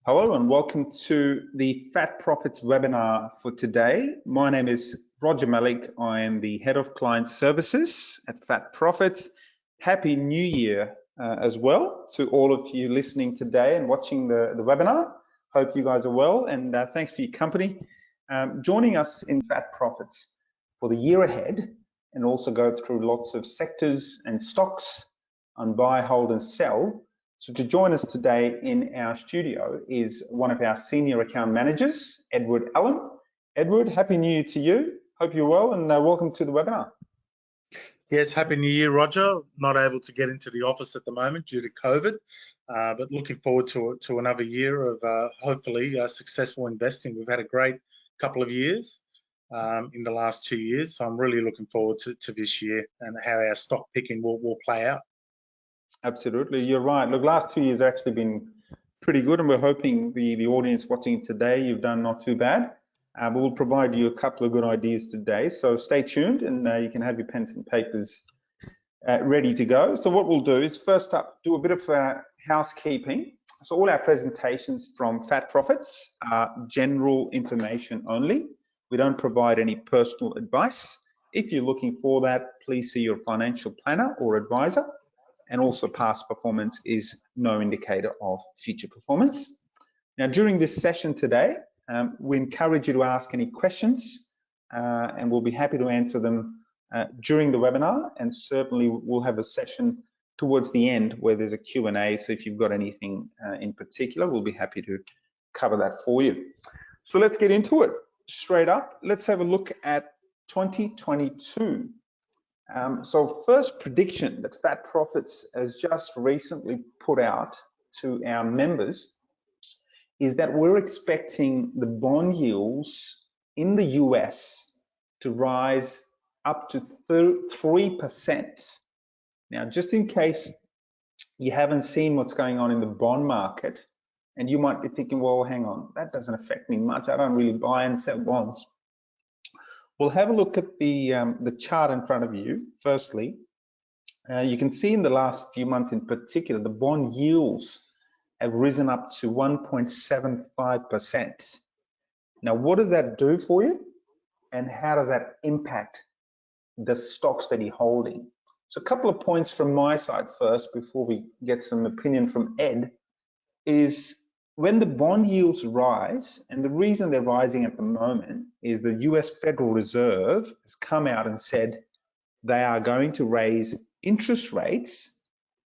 Hello and welcome to the Fat Profits webinar for today. My name is Roger Malik. I am the Head of Client Services at Fat Profits. Happy New Year as well to all of you listening today and watching the webinar. Hope you guys are well and thanks for your company. Joining us in Fat Profits for the year ahead and also go through lots of sectors and stocks on buy, hold and sell. So to join us today in our studio is one of our senior account managers, Edward Allen. Edward, Happy New Year to you. Hope you're well and welcome to the webinar. Yes, Happy New Year, Roger. Not able to get into the office at the moment due to COVID, but looking forward to another year of hopefully successful investing. We've had a great couple of years in the last 2 years, so I'm really looking forward to this year and how our stock picking will play out. Absolutely, you're right. Look, last 2 years actually been pretty good, and we're hoping the audience watching today, you've done not too bad. But we'll provide you a couple of good ideas today, so stay tuned and you can have your pens and papers ready to go. So what we'll do is first up, do a bit of housekeeping. So all our presentations from Fat Profits are general information only. We don't provide any personal advice. If you're looking for that, please see your financial planner or advisor. And also past performance is no indicator of future performance. Now, during this session today, we encourage you to ask any questions and we'll be happy to answer them during the webinar, and certainly we'll have a session towards the end where there's a Q&A, so if you've got anything in particular, we'll be happy to cover that for you. So let's get into it. Straight up, let's have a look at 2022. So first prediction that Fat Profits has just recently put out to our members is that we're expecting the bond yields in the US to rise up to 3%. Now, just in case you haven't seen what's going on in the bond market, and you might be thinking, well, hang on, that doesn't affect me much. I don't really buy and sell bonds. We'll have a look at the chart in front of you. Firstly, you can see in the last few months in particular, the bond yields have risen up to 1.75%. Now, what does that do for you? And how does that impact the stocks that you're holding? So a couple of points from my side first, before we get some opinion from Ed, is when the bond yields rise, and the reason they're rising at the moment is the US Federal Reserve has come out and said they are going to raise interest rates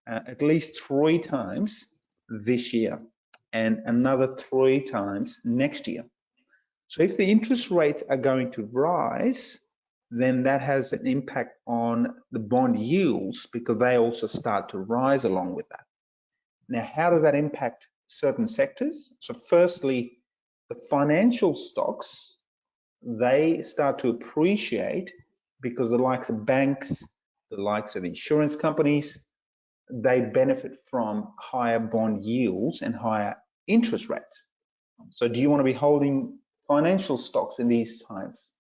at least 3 times this year and another 3 times next year. So if the interest rates are going to rise, then that has an impact on the bond yields because they also start to rise along with that. Now, how does that impact certain sectors? So firstly, the financial stocks, they start to appreciate because the likes of banks, the likes of insurance companies, they benefit from higher bond yields and higher interest rates. So do you want to be holding financial stocks in these times?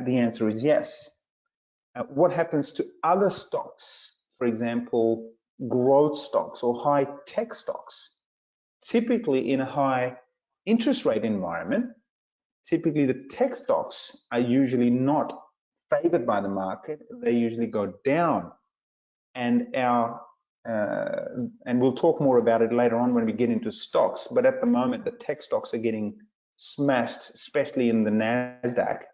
The answer is yes. What happens to other stocks? For example, growth stocks or high tech stocks. Typically in a high interest rate environment, typically the tech stocks are usually not favored by the market. They usually go down. And and we'll talk more about it later on when we get into stocks, but at the moment the tech stocks are getting smashed, especially in the NASDAQ.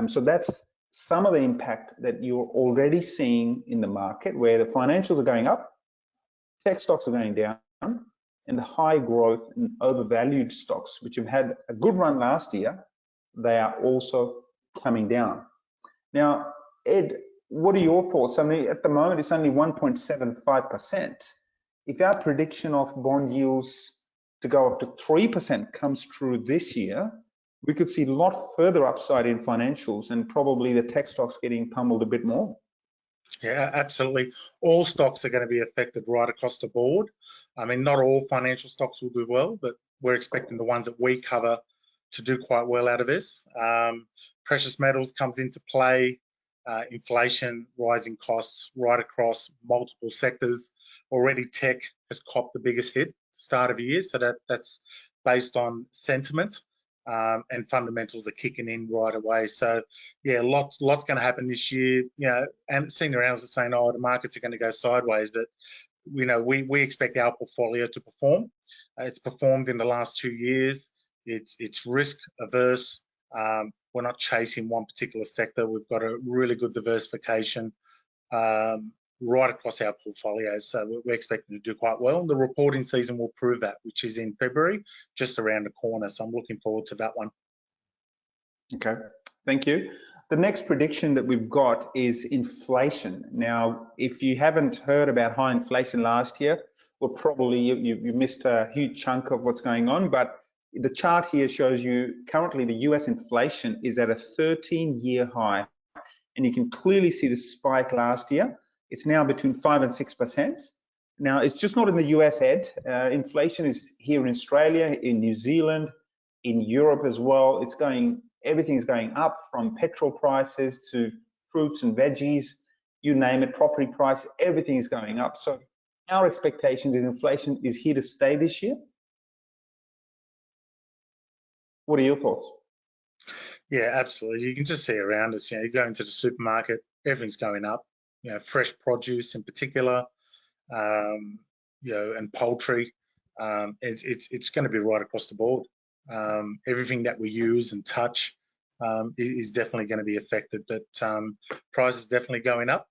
So that's some of the impact that you're already seeing in the market, where the financials are going up, tech stocks are going down, and the high growth and overvalued stocks, which have had a good run last year, they are also coming down. Now, Ed, what are your thoughts? I mean, at the moment, it's only 1.75%. If our prediction of bond yields to go up to 3% comes true this year, we could see a lot further upside in financials and probably the tech stocks getting pummeled a bit more. Yeah, absolutely. All stocks are going to be affected right across the board. I mean, not all financial stocks will do well, but we're expecting the ones that we cover to do quite well out of this. Precious metals comes into play, inflation, rising costs right across multiple sectors. Already tech has copped the biggest hit at the start of the year, so that's based on sentiment, and fundamentals are kicking in right away. So yeah, lots going to happen this year. You know, and senior analysts are saying, oh, the markets are going to go sideways, but you know, we expect our portfolio to perform. It's performed in the last 2 years. It's risk averse. We're not chasing one particular sector. We've got a really good diversification right across our portfolio. So we're expecting to do quite well. The reporting season will prove that, which is in February, just around the corner. So I'm looking forward to that one. Okay, thank you. The next prediction that we've got is inflation. Now, if you haven't heard about high inflation last year, well, probably you missed a huge chunk of what's going on, but the chart here shows you currently the US inflation is at a 13-year high, and you can clearly see the spike last year. It's now between 5 and 6%. Now, it's just not in the US, Ed. Inflation is here in Australia, in New Zealand, in Europe as well. Everything is going up, from petrol prices to fruits and veggies, you name it, property price, everything is going up. So our expectation is inflation is here to stay this year. What are your thoughts? Yeah, absolutely. You can just see around us, you know, you go into the supermarket, everything's going up, you know, fresh produce in particular, you know, and poultry. It's going to be right across the board. Everything that we use and touch is definitely going to be affected, but price is definitely going up.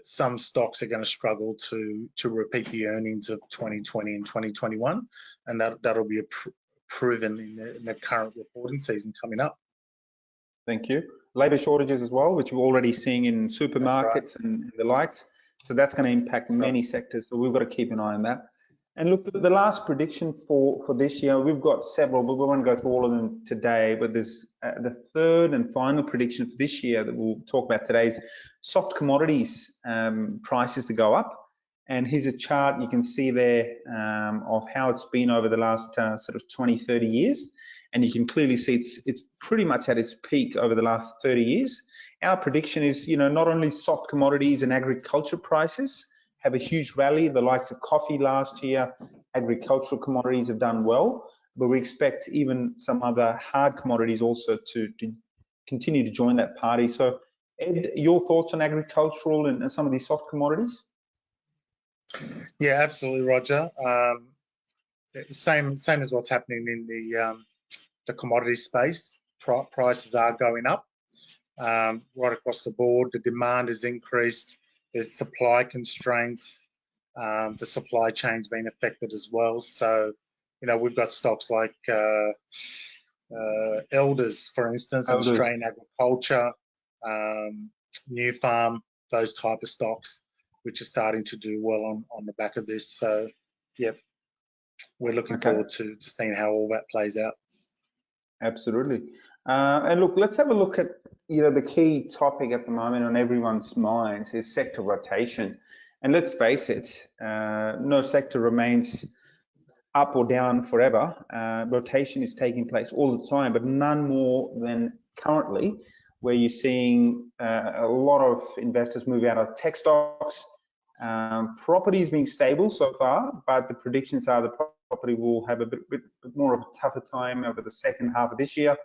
Some stocks are going to struggle to repeat the earnings of 2020 and 2021, and that'll be proven in the current reporting season coming up. Thank you. Labour shortages as well, which we're already seeing in supermarkets and the likes. So that's going to impact many sectors. So we've got to keep an eye on that. And look, the last prediction for this year, we've got several, but we won't go through all of them today. But there's the third and final prediction for this year that we'll talk about today is soft commodities prices to go up. And here's a chart you can see there of how it's been over the last sort of 20, 30 years. And you can clearly see it's pretty much at its peak over the last 30 years. Our prediction is, you know, not only soft commodities and agriculture prices have a huge rally, the likes of coffee last year, agricultural commodities have done well, but we expect even some other hard commodities also to continue to join that party. So Ed, your thoughts on agricultural and some of these soft commodities? Yeah, absolutely, Roger. Same as what's happening in the commodity space. Prices are going up right across the board. The demand has increased. There's supply constraints. The supply chain's been affected as well. So, you know, we've got stocks like Elders, for instance, Australian Agriculture, New Farm, those type of stocks, which are starting to do well on the back of this. So, yep, we're looking forward to seeing how all that plays out. Absolutely. And look, let's have a look at, you know, the key topic at the moment on everyone's minds is sector rotation. And let's face it, no sector remains up or down forever. Rotation is taking place all the time, but none more than currently, where you're seeing a lot of investors move out of tech stocks. Property is being stable so far, but the predictions are the property will have a bit more of a tougher time over the second half of this year.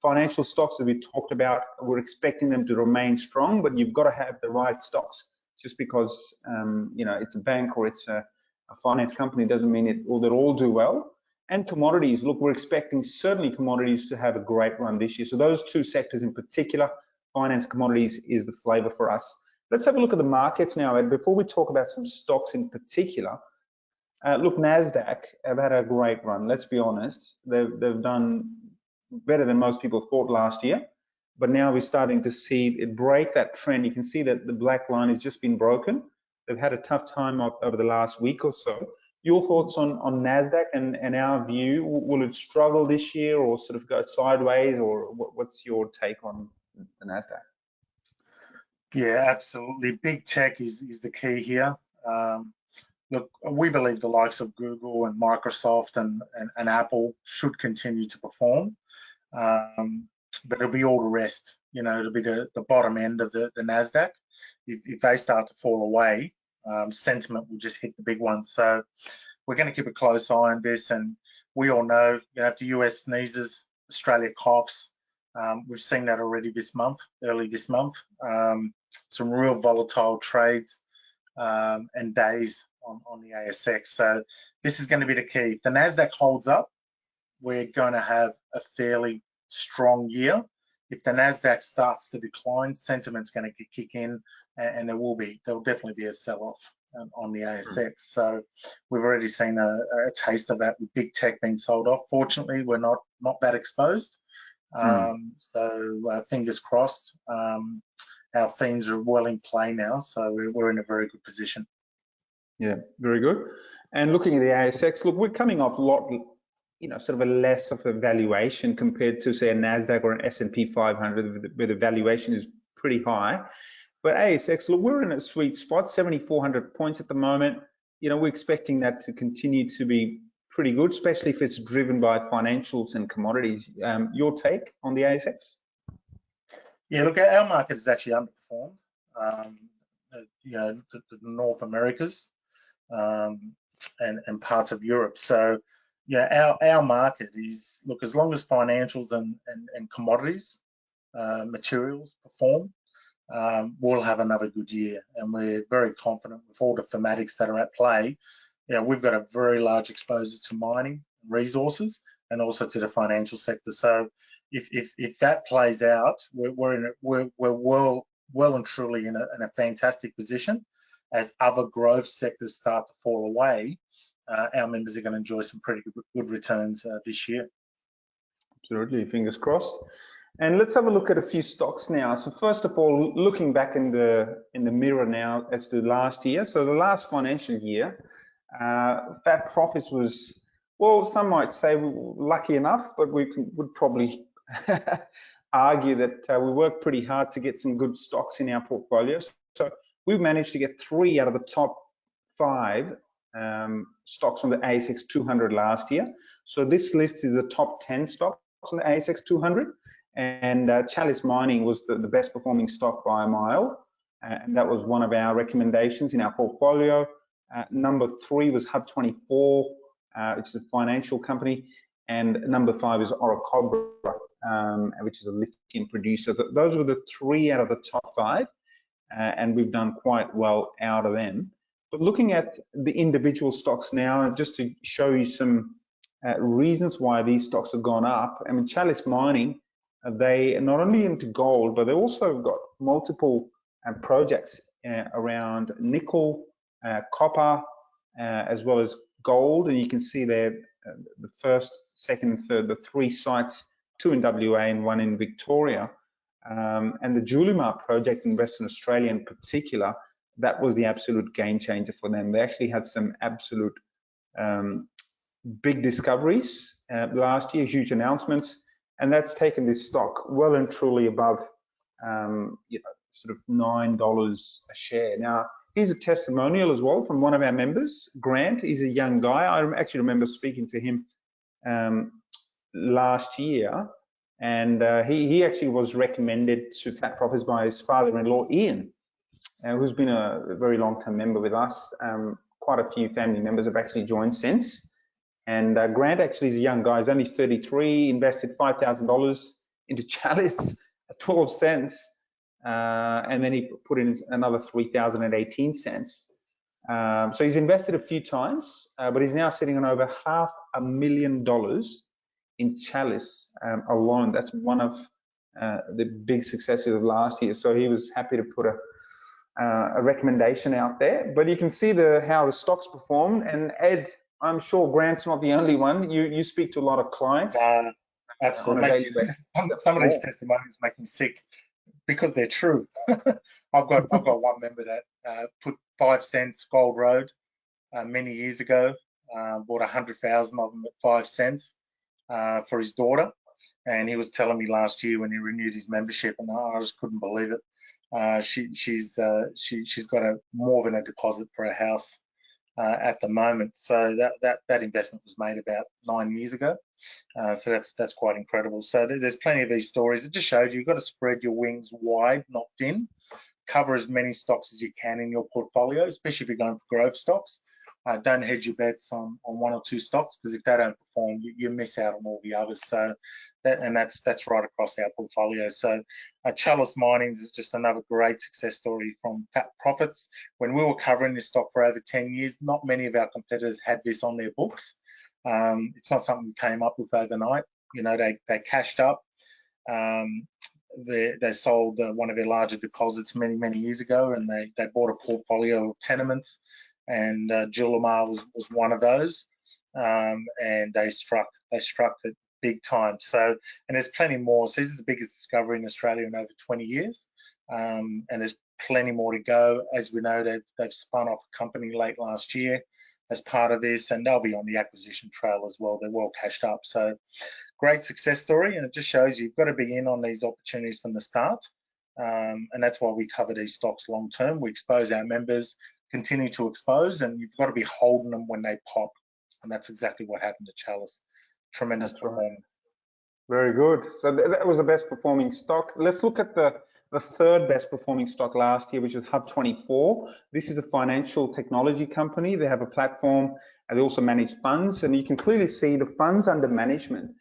Financial stocks that we talked about, we're expecting them to remain strong, but you've got to have the right stocks. Just because you know, it's a bank or it's a finance company doesn't mean it will all do well. And commodities, look, we're expecting certainly commodities to have a great run this year. So those two sectors in particular, finance, commodities, is the flavor for us. Let's have a look at the markets now, Ed. Before we talk about some stocks in particular, look, NASDAQ have had a great run. Let's be honest. They've done better than most people thought last year, but now we're starting to see it break that trend. You can see that the black line has just been broken. They've had a tough time over the last week or so. Your thoughts on NASDAQ and our view? Will it struggle this year or sort of go sideways, or what's your take on the NASDAQ? Yeah, absolutely. Big tech is the key here. Look, we believe the likes of Google and Microsoft and Apple should continue to perform, but it'll be all the rest. You know, it'll be the bottom end of the NASDAQ. If they start to fall away, sentiment will just hit the big ones. So we're going to keep a close eye on this. And we all know, if the US sneezes, Australia coughs. We've seen that already this month, early this month. Some real volatile trades and days on the ASX. So this is going to be the key. If the NASDAQ holds up, we're going to have a fairly strong year. If the NASDAQ starts to decline, sentiment's going to kick in, and there'll definitely be a sell-off on the ASX. So we've already seen a taste of that with big tech being sold off. Fortunately, we're not that exposed. So fingers crossed. Our themes are well in play now, so we're in a very good position. Yeah, very good. And looking at the ASX, look, we're coming off a lot, sort of a less of a valuation compared to, say, a NASDAQ or an S&P 500, where the valuation is pretty high. But ASX, look, we're in a sweet spot, 7,400 points at the moment. We're expecting that to continue to be pretty good, especially if it's driven by financials and commodities. Your take on the ASX? Yeah, look, our market has actually underperformed. The North Americas and parts of Europe. So, our market is, look, as long as financials and commodities, materials perform, we'll have another good year. And we're very confident with all the thematics that are at play. We've got a very large exposure to mining, resources, and also to the financial sector. So if that plays out, we're well and truly in a fantastic position. As other growth sectors start to fall away, our members are going to enjoy some pretty good returns this year. Absolutely, fingers crossed. And let's have a look at a few stocks now. So first of all, looking back in the mirror now as to last year. So the last financial year, fat profits was, well, some might say lucky enough, but would probably argue that we worked pretty hard to get some good stocks in our portfolios. So we've managed to get 3 out of the top 5 stocks on the ASX 200 last year. So this list is the top 10 stocks on the ASX 200, and Chalice Mining was the best performing stock by a mile, and that was one of our recommendations in our portfolio. Number 3 was Hub24, which is a financial company, and number 5 is Orocobre, which is a lithium producer. Those were the 3 out of the top 5, and we've done quite well out of them. But looking at the individual stocks now, just to show you some reasons why these stocks have gone up. I mean, Chalice Mining, they are not only into gold, but they also got multiple projects around nickel, copper, as well as gold. And you can see there the first, second, third, the 3 sites, 2 in WA and 1 in Victoria. And the Julimar project in Western Australia in particular, that was the absolute game changer for them. They actually had some absolute big discoveries last year, huge announcements, and that's taken this stock well and truly above sort of $9 a share. Now, here's a testimonial as well from one of our members, Grant. He's a young guy. I actually remember speaking to him last year, and he actually was recommended to Fat Profits by his father-in-law, Ian, who's been a very long-term member with us. Quite a few family members have actually joined since. And Grant actually is a young guy. He's only 33, invested $5,000 into Chalice at 12 cents. And then he put in another 3,000 at 18 cents. So he's invested a few times, but he's now sitting on over $500,000 in Chalice alone. That's one of the big successes of last year. So he was happy to put a recommendation out there. But you can see how the stocks performed. And Ed, I'm sure Grant's not the only one. You speak to a lot of clients. Absolutely. Some of these testimonies make me sick because they're true. I've got one member that put 5 cents Gold Road many years ago, bought 100,000 of them at 5 cents for his daughter, and he was telling me last year when he renewed his membership, and I just couldn't believe it. She's got more than a deposit for a house at the moment. So that investment was made about 9 years ago. So that's quite incredible. So there's plenty of these stories. It just shows you've got to spread your wings wide, not thin. Cover as many stocks as you can in your portfolio, especially if you're going for growth stocks. Don't hedge your bets on one or two stocks, because if they don't perform, you miss out on all the others. So that's right across our portfolio. So Chalice Mining's is just another great success story from fat profits. When we were covering this stock for over 10 years, not many of our competitors had this on their books. It's not something we came up with overnight. You know, they cashed up. They sold one of their larger deposits many years ago, and they bought a portfolio of tenements, and Julimar was one of those, and they struck it big time. So, and there's plenty more. So this is the biggest discovery in Australia in over 20 years, and there's plenty more to go. As we know, they've spun off a company late last year as part of this, and they'll be on the acquisition trail as well. They're well cashed up. So great success story, and it just shows you've got to be in on these opportunities from the start, and that's why we cover these stocks long term. We expose our members, continue to expose, and you've got to be holding them when they pop, and that's exactly what happened to Chalice. Tremendous performance. Very good. So that was the best performing stock. Let's look at the third best performing stock last year, which is Hub24. This is a financial technology company. They have a platform, and they also manage funds, and you can clearly see the funds under management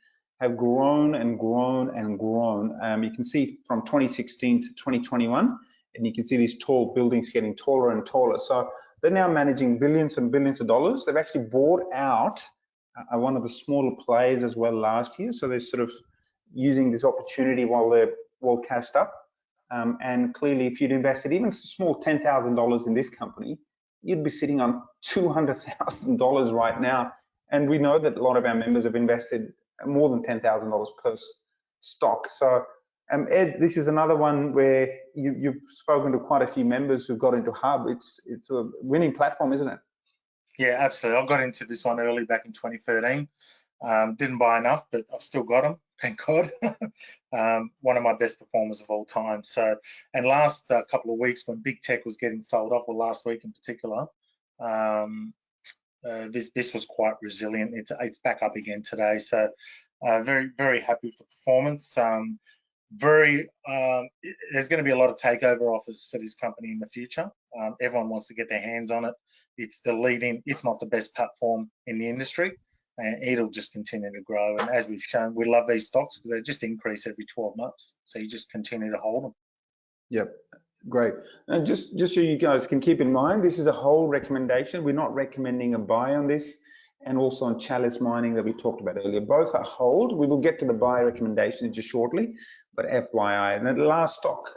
have grown and grown and grown. You can see from 2016 to 2021, and you can see these tall buildings getting taller and taller. So they're now managing billions and billions of dollars. They've actually bought out one of the smaller players as well last year. So they're sort of using this opportunity while they're well cashed up. And clearly, if you'd invested even a small $10,000 in this company, you'd be sitting on $200,000 right now. And we know that a lot of our members have invested more than $10,000 per stock. So Ed, this is another one where you've spoken to quite a few members who've got into Hub. It's a winning platform, isn't it? Yeah, absolutely. I got into this one early back in 2013. Didn't buy enough, but I've still got them, thank God. One of my best performers of all time. So, and last couple of weeks when big tech was getting sold off, or last week in particular, this was quite resilient. It's back up again today. So, very happy with the performance. There's going to be a lot of takeover offers for this company in the future. Everyone wants to get their hands on it. It's the leading, if not the best platform in the industry, and it'll just continue to grow. And as we've shown, we love these stocks because they just increase every 12 months. So you just continue to hold them. Yep, great. And just so you guys can keep in mind, this is a whole recommendation. We're not recommending a buy on this, and also on Chalice Mining that we talked about earlier. Both are hold. We will get to the buy recommendation just shortly, but FYI. And then the last stock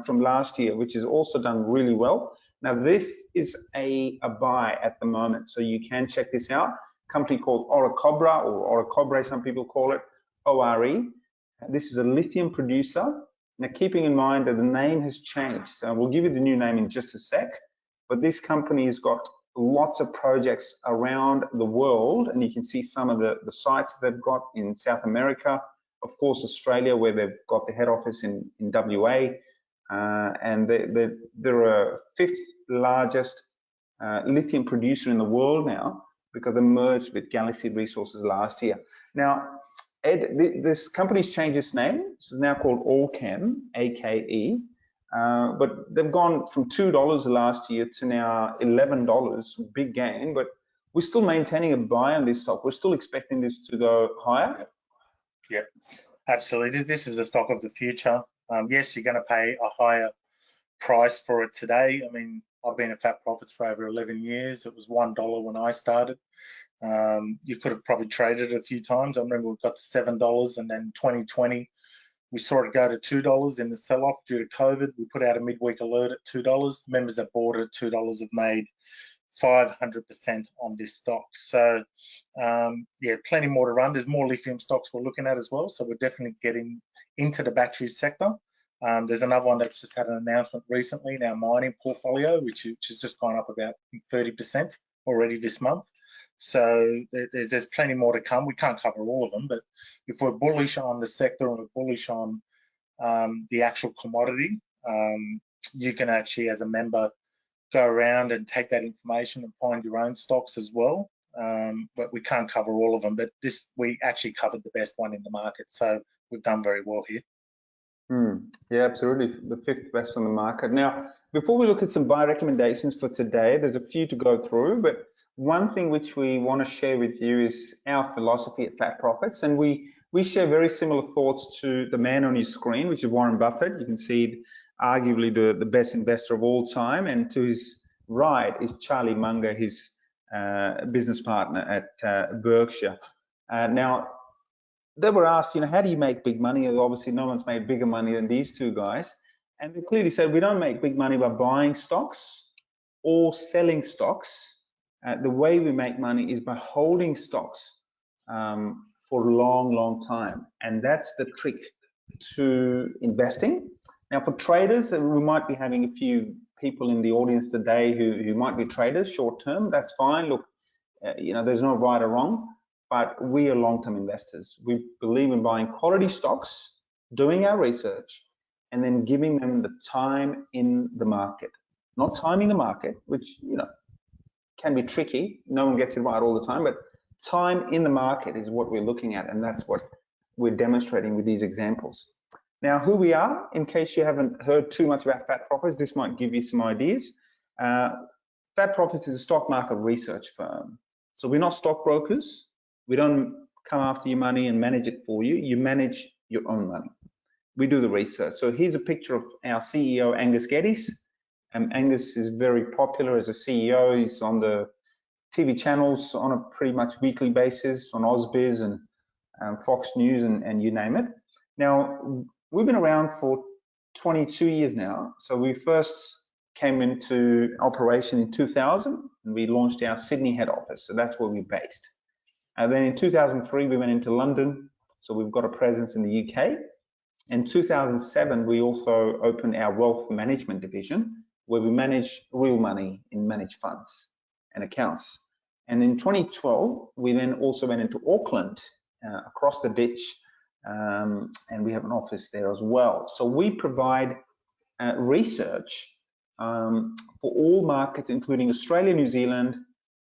from last year, which has also done really well. Now this is a buy at the moment, so you can check this out. A company called Orocobre, or Orocobre, some people call it, ORE. This is a lithium producer. Now keeping in mind that the name has changed, so we'll give you the new name in just a sec, but this company has got lots of projects around the world, and you can see some of the sites they've got in South America, of course Australia, where they've got the head office in WA, and they're a fifth largest lithium producer in the world now, because they merged with Galaxy Resources last year. Now Ed, this company's changed its name. It's now called Allkem, AKE. But they've gone from $2 last year to now $11, big gain, but we're still maintaining a buy on this stock. We're still expecting this to go higher. Yeah, absolutely. This is a stock of the future. Yes, you're going to pay a higher price for it today. I mean, I've been at Fat Profits for over 11 years. It was $1 when I started. You could have probably traded it a few times. I remember we got to $7, and then 2020, we saw it go to $2 in the sell-off due to COVID. We put out a midweek alert at $2. Members that bought it at $2 have made 500% on this stock. So yeah, plenty more to run. There's more lithium stocks we're looking at as well. So we're definitely getting into the battery sector. There's another one that's just had an announcement recently in our mining portfolio, which has just gone up about 30% already this month. So there's plenty more to come. We can't cover all of them, but if we're bullish on the sector and we're bullish on the actual commodity, you can actually, as a member, go around and take that information and find your own stocks as well. But we can't cover all of them, but we actually covered the best one in the market. So we've done very well here. Yeah, absolutely. The fifth best on the market. Now, before we look at some buy recommendations for today, there's a few to go through, but one thing which we want to share with you is our philosophy at Fat Profits. And we share very similar thoughts to the man on your screen, which is Warren Buffett. You can see arguably the best investor of all time. And to his right is Charlie Munger, his business partner at Berkshire. Now, they were asked, how do you make big money? And obviously, no one's made bigger money than these two guys. And they clearly said, we don't make big money by buying stocks or selling stocks. The way we make money is by holding stocks for a long, long time. And that's the trick to investing. Now, for traders, we might be having a few people in the audience today who might be traders short term. That's fine. Look, there's no right or wrong. But we are long-term investors. We believe in buying quality stocks, doing our research, and then giving them the time in the market. Not timing the market, which can be tricky. No one gets it right all the time, but time in the market is what we're looking at, and that's what we're demonstrating with these examples. Now, who we are, in case you haven't heard too much about Fat Profits, this might give you some ideas. Fat Profits is a stock market research firm. So we're not stockbrokers. We don't come after your money and manage it for you. You manage your own money. We do the research. So here's a picture of our CEO, Angus Geddes. Angus is very popular as a CEO. He's on the TV channels on a pretty much weekly basis, on Ausbiz and Fox News and you name it. Now, we've been around for 22 years now. So we first came into operation in 2000 and we launched our Sydney head office. So that's where we're based. And then in 2003, we went into London. So we've got a presence in the UK. In 2007, we also opened our wealth management division, where we manage real money in managed funds and accounts. And in 2012, we then also went into Auckland, across the ditch, and we have an office there as well. So we provide research for all markets, including Australia, New Zealand,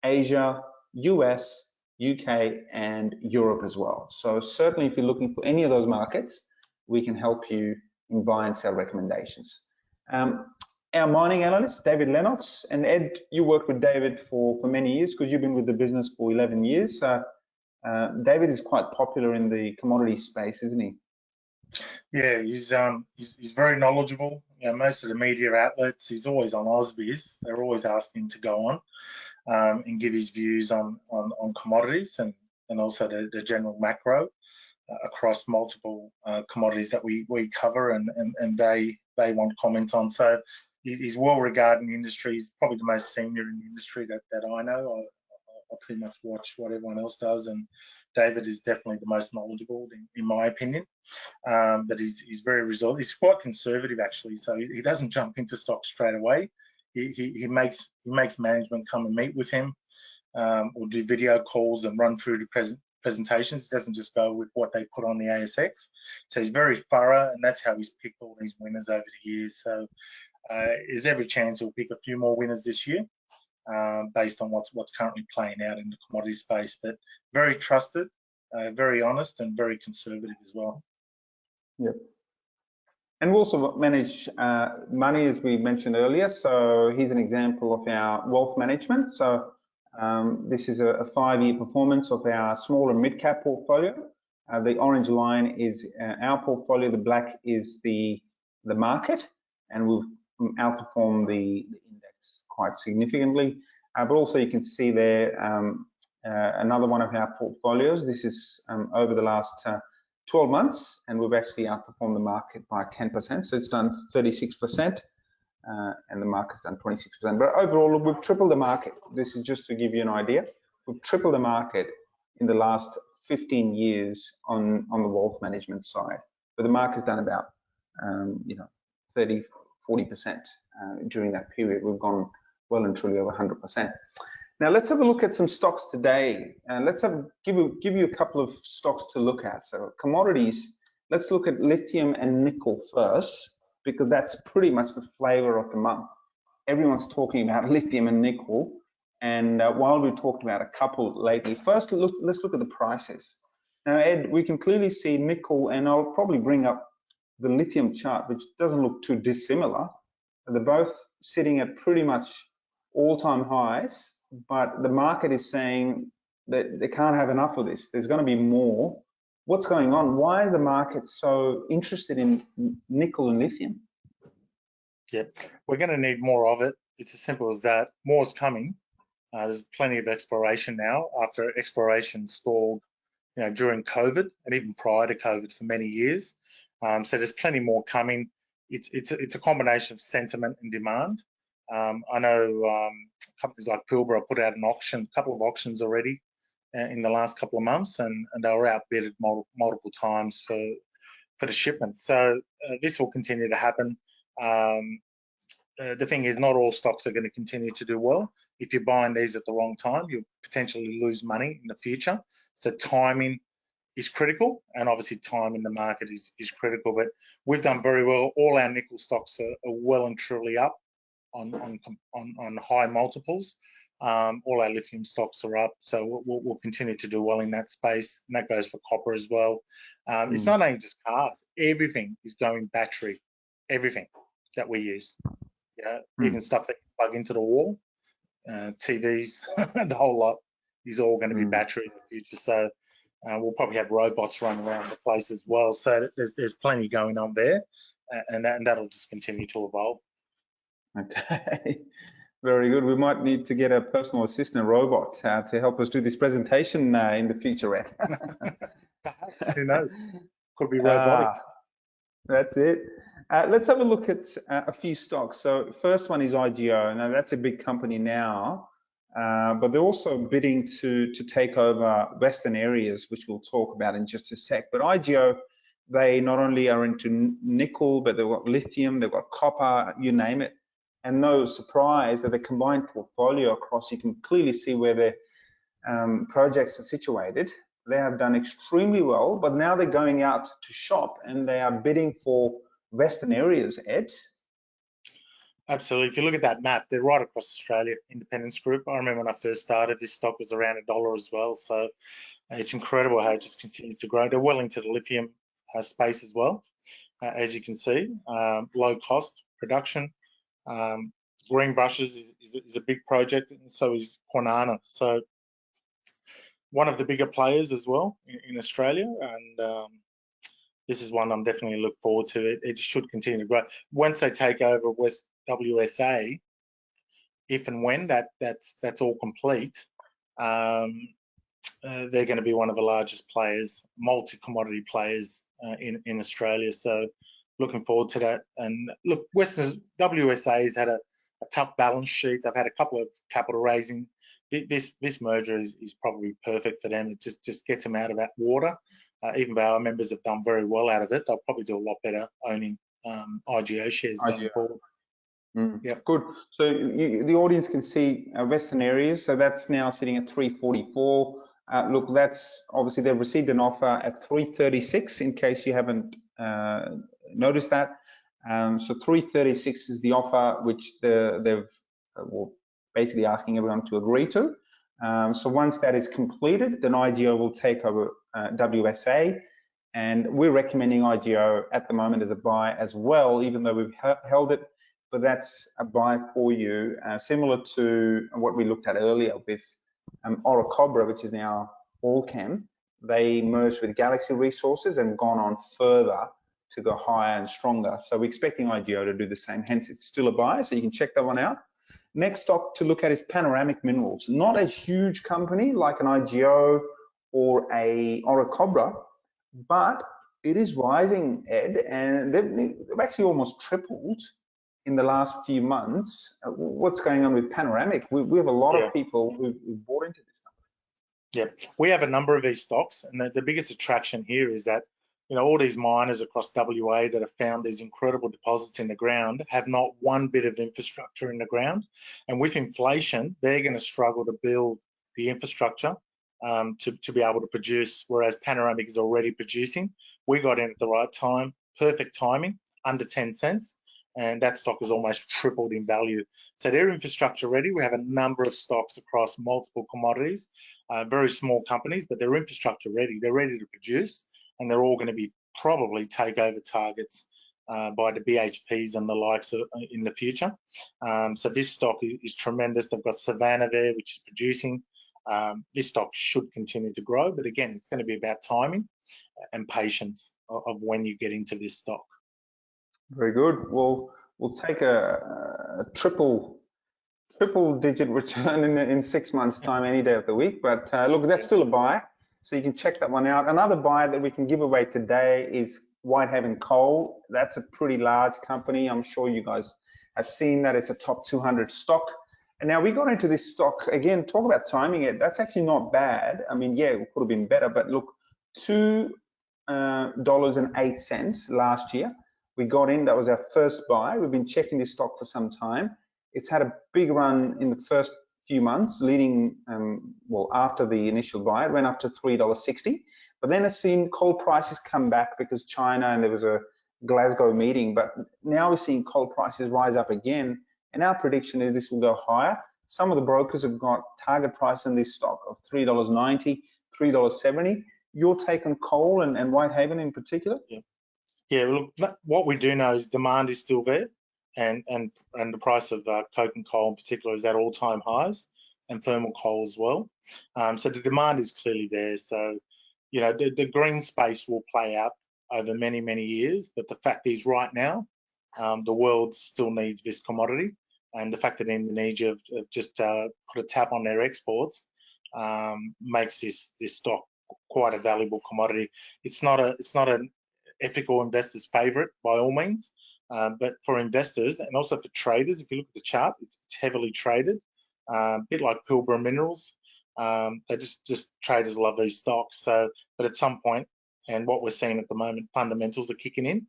Asia, US, UK, and Europe as well. So certainly if you're looking for any of those markets, we can help you in buy and sell recommendations. Our mining analyst, David Lennox, and Ed, you worked with David for many years because you've been with the business for 11 years. David is quite popular in the commodity space, isn't he? Yeah, he's very knowledgeable. Most of the media outlets, he's always on Ausbiz. They're always asking him to go on and give his views on commodities and also the general macro across multiple commodities that we cover and they want comments on. So he's well regarded in the industry. He's probably the most senior in the industry that I know. I pretty much watch what everyone else does, and David is definitely the most knowledgeable in my opinion. But he's very resilient. He's quite conservative actually, so he doesn't jump into stocks straight away. He makes management come and meet with him or do video calls and run through the presentations. He doesn't just go with what they put on the ASX. So he's very thorough, and that's how he's picked all these winners over the years. So there's every chance he'll pick a few more winners this year based on what's currently playing out in the commodity space. But very trusted, very honest, and very conservative as well. Yep. And we also manage money, as we mentioned earlier. So here's an example of our wealth management. So this is a 5-year performance of our small and mid-cap portfolio. The orange line is our portfolio. The black is the market, and we've outperformed the index quite significantly. But also you can see there another one of our portfolios. This is over the last 12 months, and we've actually outperformed the market by 10%. So it's done 36%, and the market's done 26%. But overall, we've tripled the market. This is just to give you an idea. We've tripled the market in the last 15 years on the wealth management side. But the market's done about 30–40% during that period. We've gone well and truly over 100%. Now let's have a look at some stocks today. Let's give you a couple of stocks to look at. So commodities, let's look at lithium and nickel first, because that's pretty much the flavor of the month. Everyone's talking about lithium and nickel, and while we've talked about a couple lately, first let's look at the prices. Now Ed, we can clearly see nickel, and I'll probably bring up the lithium chart, which doesn't look too dissimilar. They're both sitting at pretty much all-time highs, but the market is saying that they can't have enough of this. There's going to be more. What's going on? Why is the market so interested in nickel and lithium? Yep, we're going to need more of it. It's as simple as that. More is coming. There's plenty of exploration now after exploration stalled, during COVID and even prior to COVID for many years. So there's plenty more coming. It's a combination of sentiment and demand. I know companies like Pilbara put out a couple of auctions already in the last couple of months, and they were outbidded multiple times for the shipment. So this will continue to happen. The thing is, not all stocks are going to continue to do well. If you're buying these at the wrong time, you'll potentially lose money in the future. So timing is critical, and obviously time in the market is critical. But we've done very well. All our nickel stocks are well and truly up on high multiples. All our lithium stocks are up, so we'll continue to do well in that space, and that goes for copper as well. It's not only just cars. Everything is going battery. Everything that we use. Even stuff that you plug into the wall, TVs, the whole lot is all going to be battery in the future. So we'll probably have robots running around the place as well. So there's plenty going on there, and that'll just continue to evolve. Okay, very good. We might need to get a personal assistant robot to help us do this presentation in the future, Ed. Perhaps, who knows? Could be robotic. That's it. Let's have a look at a few stocks. So first one is IGO. Now that's a big company now, but they're also bidding to take over Western areas, which we'll talk about in just a sec. But IGO, they not only are into nickel, but they've got lithium, they've got copper, you name it. And no surprise that the combined portfolio across, you can clearly see where their projects are situated. They have done extremely well, but now they're going out to shop and they are bidding for Western areas, Ed. Absolutely. If you look at that map, they're right across Australia, Independence Group. I remember when I first started, this stock was around $1 as well. So it's incredible how it just continues to grow. They're well into the lithium space as well, as you can see. Low cost production. Green Brushes is a big project, and so is Kwinana. So one of the bigger players as well in Australia, and this is one I'm definitely look forward to. It should continue to grow. Once they take over West WSA, if and when that's all complete, they're going to be one of the largest players, multi-commodity players in Australia. So looking forward to that. And look, Western WSA has had a tough balance sheet. They've had a couple of capital raising. This merger is probably perfect for them. It just gets them out of that water. Even though our members have done very well out of it, they'll probably do a lot better owning IGO shares going forward. Yep. Good. So the audience can see Western areas. So that's now sitting at 344. Look, that's obviously they've received an offer at 336. In case you haven't noticed that, so 336 is the offer which they've basically asking everyone to agree to. So once that is completed, then IGO will take over WSA, and we're recommending IGO at the moment as a buy as well, even though we've held it. But that's a buy for you, similar to what we looked at earlier with Orocobre, which is now Allchem. They merged with Galaxy Resources and gone on further to go higher and stronger. So we're expecting IGO to do the same. Hence, it's still a buy, so you can check that one out. Next stock to look at is Panoramic Minerals. Not a huge company like an IGO or a Orocobre, but it is rising, Ed, and they've actually almost tripled in the last few months. What's going on with Panoramic? We have a lot of people who've bought into this company. Yeah, we have a number of these stocks, and the biggest attraction here is that all these miners across WA that have found these incredible deposits in the ground have not one bit of infrastructure in the ground. And with inflation, they're going to struggle to build the infrastructure to be able to produce, whereas Panoramic is already producing. We got in at the right time, perfect timing, under 10 cents, and that stock has almost tripled in value. So they're infrastructure ready. We have a number of stocks across multiple commodities, very small companies, but they're infrastructure ready. They're ready to produce, and they're all going to be probably takeover targets by the BHPs and the likes in the future. So this stock is tremendous. They've got Savannah there, which is producing. This stock should continue to grow, but again, it's going to be about timing and patience of when you get into this stock. Very good. We'll take a triple digit return in 6 months' time any day of the week. But look, that's still a buy, so you can check that one out. Another buy that we can give away today is Whitehaven Coal. That's a pretty large company. I'm sure you guys have seen that. It's a top 200 stock. And now we got into this stock again. Talk about timing it. That's actually not bad. I mean, yeah, it could have been better, but look, $2.08 last year. We got in. That was our first buy. We've been checking this stock for some time. It's had a big run in the first few months, leading well after the initial buy. It went up to $3.60. But then it's seen coal prices come back because China, and there was a Glasgow meeting. But now we're seeing coal prices rise up again. And our prediction is this will go higher. Some of the brokers have got target price in this stock of $3.90, $3.70. Your take on coal and Whitehaven in particular? Yeah, look, what we do know is demand is still there, and the price of coke and coal in particular is at all-time highs, and thermal coal as well. So the demand is clearly there. So, you know, the green space will play out over many, many years, but the fact is right now, the world still needs this commodity, and the fact that Indonesia have just put a tap on their exports makes this stock quite a valuable commodity. It's not an ethical investor's favorite by all means, but for investors and also for traders, if you look at the chart, it's heavily traded, a bit like Pilbara Minerals. They just traders love these stocks. So, but at some point, and what we're seeing at the moment, fundamentals are kicking in.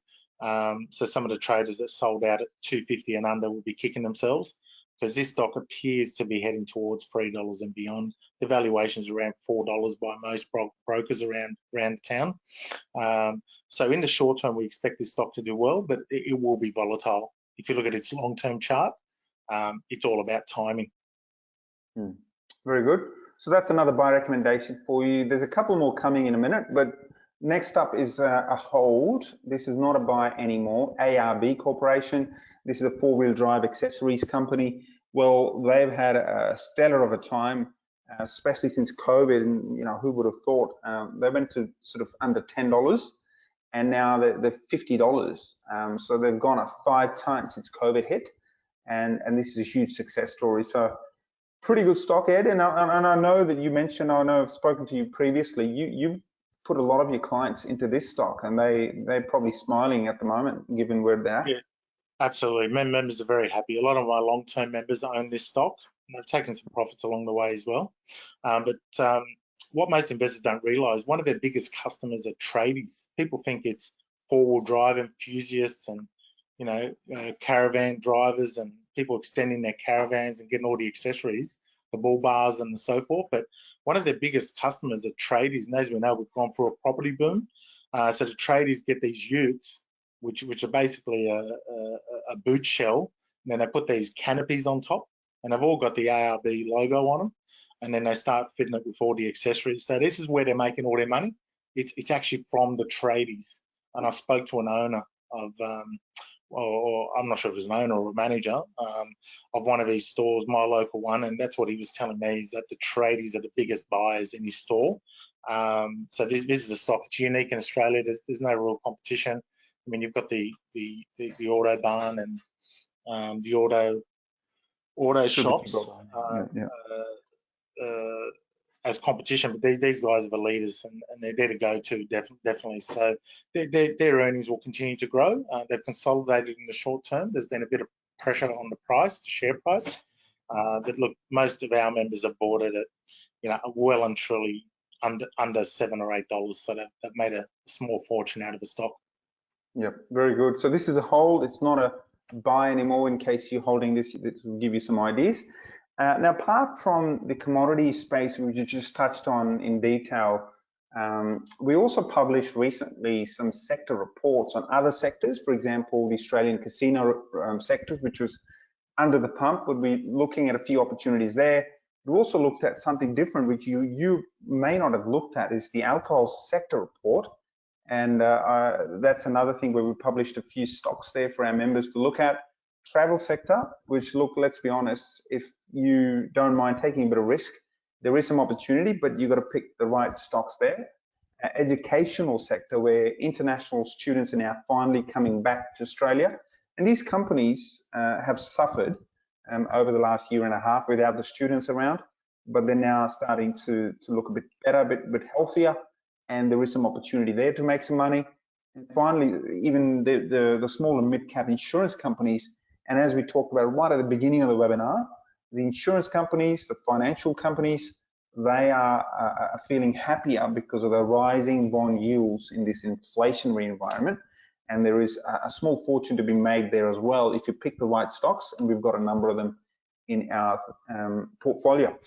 So some of the traders that sold out at 250 and under will be kicking themselves, because this stock appears to be heading towards $3 and beyond. The valuation's around $4 by most brokers around town. So in the short term, we expect this stock to do well, but it will be volatile. If you look at its long-term chart, it's all about timing. Very good. So that's another buy recommendation for you. There's a couple more coming in a minute, but next up is a hold. This is not a buy anymore. ARB Corporation. This is a four-wheel drive accessories company. Well, they've had a stellar of a time, especially since COVID. And you know, who would have thought? They went to sort of under $10, and now they're $50. So they've gone up 5 times since COVID hit, and this is a huge success story. So pretty good stock, Ed. And I know that you mentioned, I know I've spoken to you previously. You've put a lot of your clients into this stock, and they're probably smiling at the moment, given where they're at. Yeah, absolutely. Members are very happy. A lot of my long-term members own this stock, and they've taken some profits along the way as well. But what most investors don't realise, one of their biggest customers are tradies. People think it's four-wheel drive enthusiasts and, you know, caravan drivers and people extending their caravans and getting all the accessories, the bull bars and so forth. But one of their biggest customers are tradies, and as we know, we've gone through a property boom. So the tradies get these utes, which are basically a boot shell, and then they put these canopies on top, and they've all got the ARB logo on them, and then they start fitting it with all the accessories. So this is where they're making all their money. It's actually from the tradies. And I spoke to an owner of or I'm not sure if it was an owner or a manager of one of his stores, my local one, and that's what he was telling me, is that the tradies are the biggest buyers in his store. So this is a stock. It's unique in Australia. There's no real competition. I mean, you've got the auto barn and the auto shops as competition, but these guys are the leaders, and they're there to go to, definitely. So their earnings will continue to grow. They've consolidated in the short term. There's been a bit of pressure on the price, the share price, but look, most of our members have bought it at, you know, well and truly under $7 or $8. So they've made a small fortune out of the stock. Yep, very good. So this is a hold. It's not a buy anymore. In case you're holding this, this will give you some ideas. Now, apart from the commodity space, which you just touched on in detail, we also published recently some sector reports on other sectors. For example, the Australian casino sectors, which was under the pump. We'll be looking at a few opportunities there. We also looked at something different, which you may not have looked at, is the alcohol sector report. And that's another thing where we published a few stocks there for our members to look at. Travel sector, which look, let's be honest, if you don't mind taking a bit of risk, there is some opportunity, but you've got to pick the right stocks there. Educational sector, where international students are now finally coming back to Australia. And these companies have suffered over the last year and a half without the students around, but they're now starting to look a bit better, a bit healthier, and there is some opportunity there to make some money. And finally, even the small and mid-cap insurance companies, and as we talked about right at the beginning of the webinar, the insurance companies, the financial companies, they are feeling happier because of the rising bond yields in this inflationary environment. And there is a small fortune to be made there as well if you pick the right stocks, and we've got a number of them in our portfolio.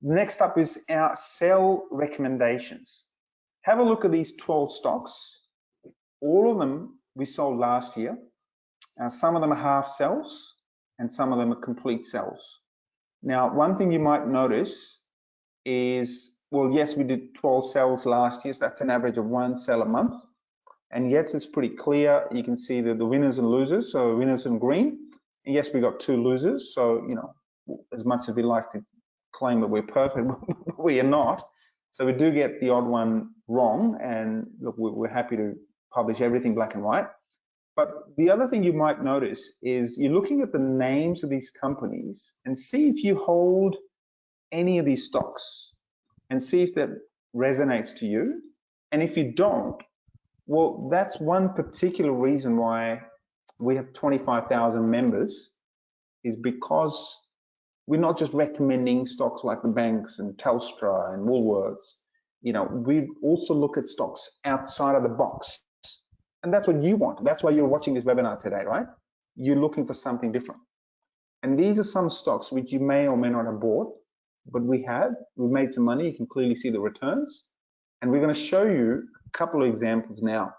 Next up is our sell recommendations. Have a look at these 12 stocks. All of them we sold last year. Some of them are half sells and some of them are complete sells. Now, one thing you might notice is, well, yes, we did 12 sells last year, so that's an average of 1 sell a month. And yes, it's pretty clear. You can see the winners and losers, so winners in green. And yes, we got 2 losers, so, you know, as much as we like to claim that we're perfect, we are not. So we do get the odd one wrong, and look, we're happy to publish everything black and white. But the other thing you might notice is you're looking at the names of these companies and see if you hold any of these stocks and see if that resonates to you. And if you don't, well, that's one particular reason why we have 25,000 members, is because we're not just recommending stocks like the banks and Telstra and Woolworths. You know, we also look at stocks outside of the box. And that's what you want. That's why you're watching this webinar today, right? You're looking for something different. And these are some stocks which you may or may not have bought, but we've made some money. You can clearly see the returns. And we're going to show you a couple of examples now.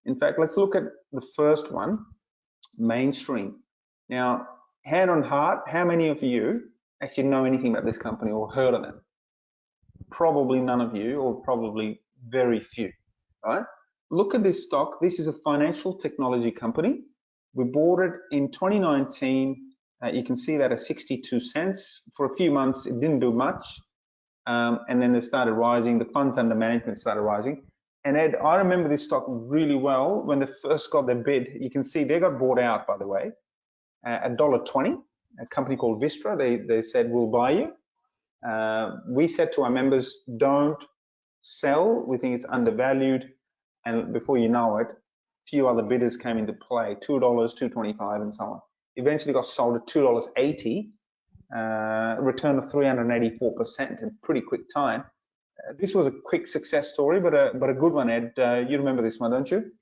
In fact, let's look at the first one, Mainstream. Now, hand on heart, how many of you actually know anything about this company or heard of them? Probably none of you, or probably very few, right? Look at this stock. This is a financial technology company. We bought it in 2019. You can see that at 62 cents. For a few months, it didn't do much. And then they started rising. The funds under management started rising. And Ed, I remember this stock really well when they first got their bid. You can see they got bought out, by the way, at $1.20. A company called Vistra. They said, we'll buy you. We said to our members, don't sell. We think it's undervalued. And before you know it, a few other bidders came into play, $2, $2.25, and so on. Eventually got sold at $2.80, return of 384% in a pretty quick time. This was a quick success story, but a good one, Ed. You remember this one, don't you?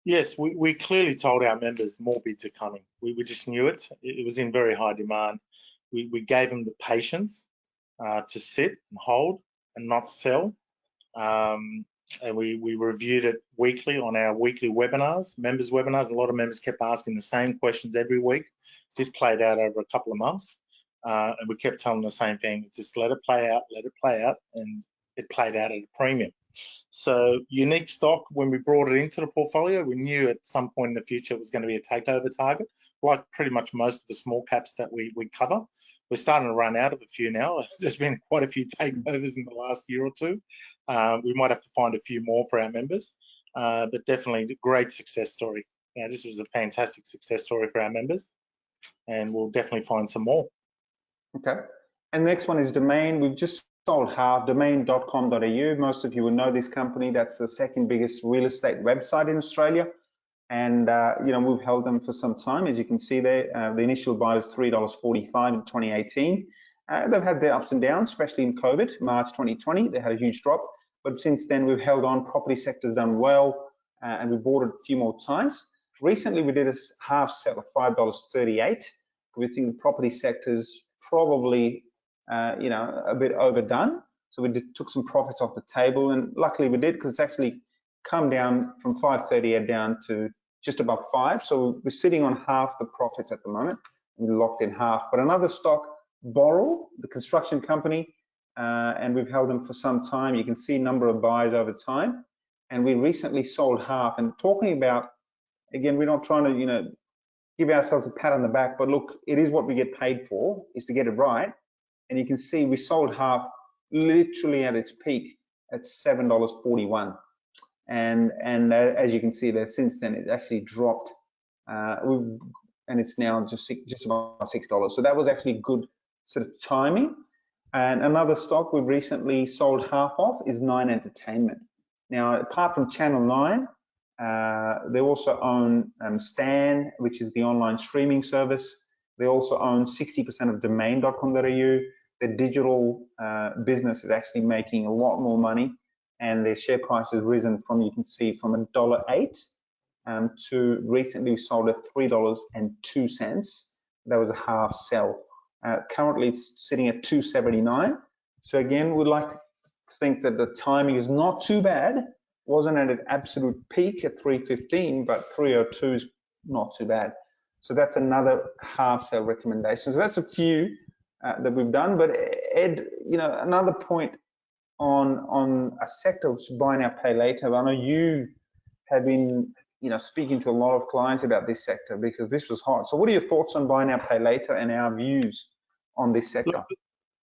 Yes, we clearly told our members more bids are coming. We just knew it. It was in very high demand. We gave them the patience to sit and hold and not sell. And we reviewed it weekly on our weekly webinars, members webinars. A lot of members kept asking the same questions every week. This played out over a couple of months, and we kept telling them the same thing: just let it play out, and it played out at a premium. So unique stock. When we brought it into the portfolio, we knew at some point in the future it was going to be a takeover target, like pretty much most of the small caps that we cover. We're starting to run out of a few now. There's been quite a few takeovers in the last year or two. We might have to find a few more for our members, but definitely a great success story. This was a fantastic success story for our members, and we'll definitely find some more. Okay. And the next one is Domain. We've just sold half, domain.com.au. Most of you will know this company. That's the second biggest real estate website in Australia. And, you know, we've held them for some time. As you can see there, the initial buy was $3.45 in 2018. They've had their ups and downs, especially in COVID, March 2020. They had a huge drop. But since then, we've held on. Property sector's done well, and we bought it a few more times. Recently, we did a half sell of $5.38. We think the property sector's probably, you know, a bit overdone. So we took some profits off the table, and luckily we did, because it's actually come down from 5.38 down to just above 5. So we're sitting on half the profits at the moment. We locked in half. But another stock, Boral, the construction company, and we've held them for some time. You can see a number of buys over time. and we recently sold half. And talking about, again, we're not trying to, give ourselves a pat on the back, but look, it is what we get paid for, is to get it right. And you can see we sold half literally at its peak at $7.41. And as you can see there, since then it actually dropped, and it's now just about $6. So that was actually good sort of timing. And another stock we've recently sold half of is Nine Entertainment. Now, apart from Channel 9, they also own Stan, which is the online streaming service. They also own 60% of domain.com.au. Their digital business is actually making a lot more money, and their share price has risen from, you can see, from $1.08 to recently we sold at $3.02. That was a half sell. Currently it's sitting at $2.79. So again, we'd like to think that the timing is not too bad. Wasn't at an absolute peak at 315, but 302 is not too bad. So that's another half sell recommendation. So that's a few that we've done. But Ed, another point on a sector which is buy now, pay later. I know you have been, speaking to a lot of clients about this sector because this was hot. So what are your thoughts on buy now, pay later and our views on this sector?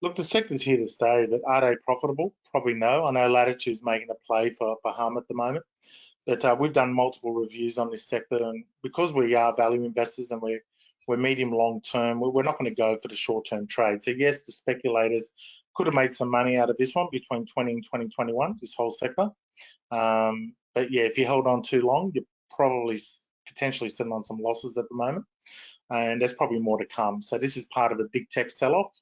Look, the sector's here to stay, but are they profitable? Probably no. I know Latitude's making a play for harm at the moment, but we've done multiple reviews on this sector, and because we are value investors and we're medium long term, we're not going to go for the short term trade. So yes, the speculators could have made some money out of this one between 20 and 2021, this whole sector. But yeah, if you held on too long, you're probably potentially sitting on some losses at the moment, and there's probably more to come. So this is part of a big tech sell-off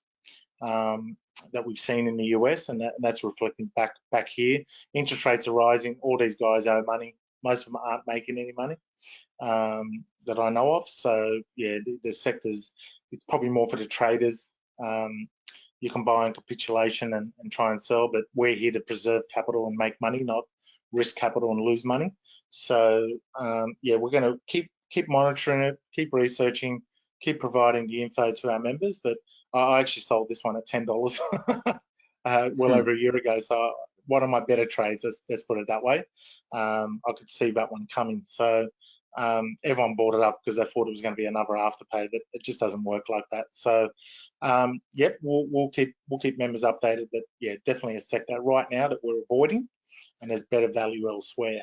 that we've seen in the US, and that's reflecting back here. Interest rates are rising. All these guys owe money. Most of them aren't making any money that I know of. So yeah, the sector's, it's probably more for the traders. You can buy in capitulation and try and sell, but we're here to preserve capital and make money, not risk capital and lose money. So yeah, we're going to keep monitoring it, keep researching, keep providing the info to our members. But I actually sold this one at $10 well over a year ago. So one of my better trades, let's put it that way. I could see that one coming. So everyone bought it up because they thought it was going to be another afterpay, but it just doesn't work like that. So yep, we'll keep members updated. But yeah, definitely a sector right now that we're avoiding, and there's better value elsewhere.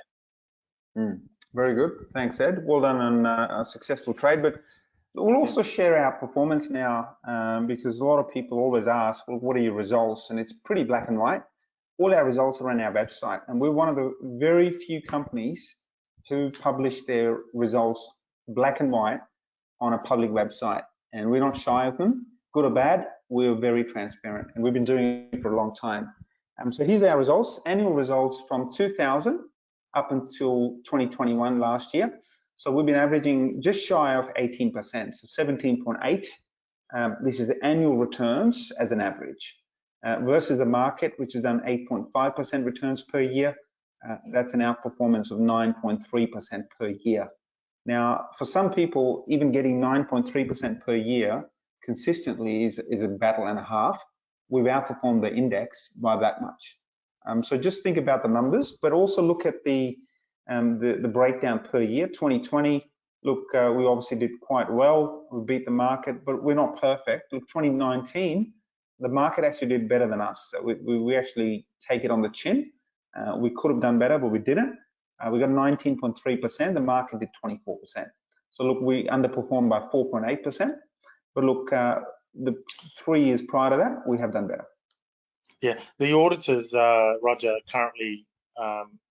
Very good. Thanks, Ed. Well done on a successful trade. But we'll also share our performance now because a lot of people always ask, well, what are your results? And it's pretty black and white. All our results are on our website, and we're one of the very few companies who publish their results black and white on a public website. And we're not shy of them, good or bad. We're very transparent, and we've been doing it for a long time. So here's our results, annual results from 2000 up until 2021 last year. So we've been averaging just shy of 18%, so 17.8. This is the annual returns as an average versus the market, which has done 8.5% returns per year. That's an outperformance of 9.3% per year. Now, for some people, even getting 9.3% per year consistently is a battle and a half. We've outperformed the index by that much. So just think about the numbers, but also look at the breakdown per year. 2020, look, we obviously did quite well. We beat the market, but we're not perfect. Look, 2019, the market actually did better than us. So we actually take it on the chin. We could have done better, but we didn't. We got 19.3%. The market did 24%. So look, we underperformed by 4.8%. But look, the 3 years prior to that, we have done better. Yeah, the auditors, Roger, are currently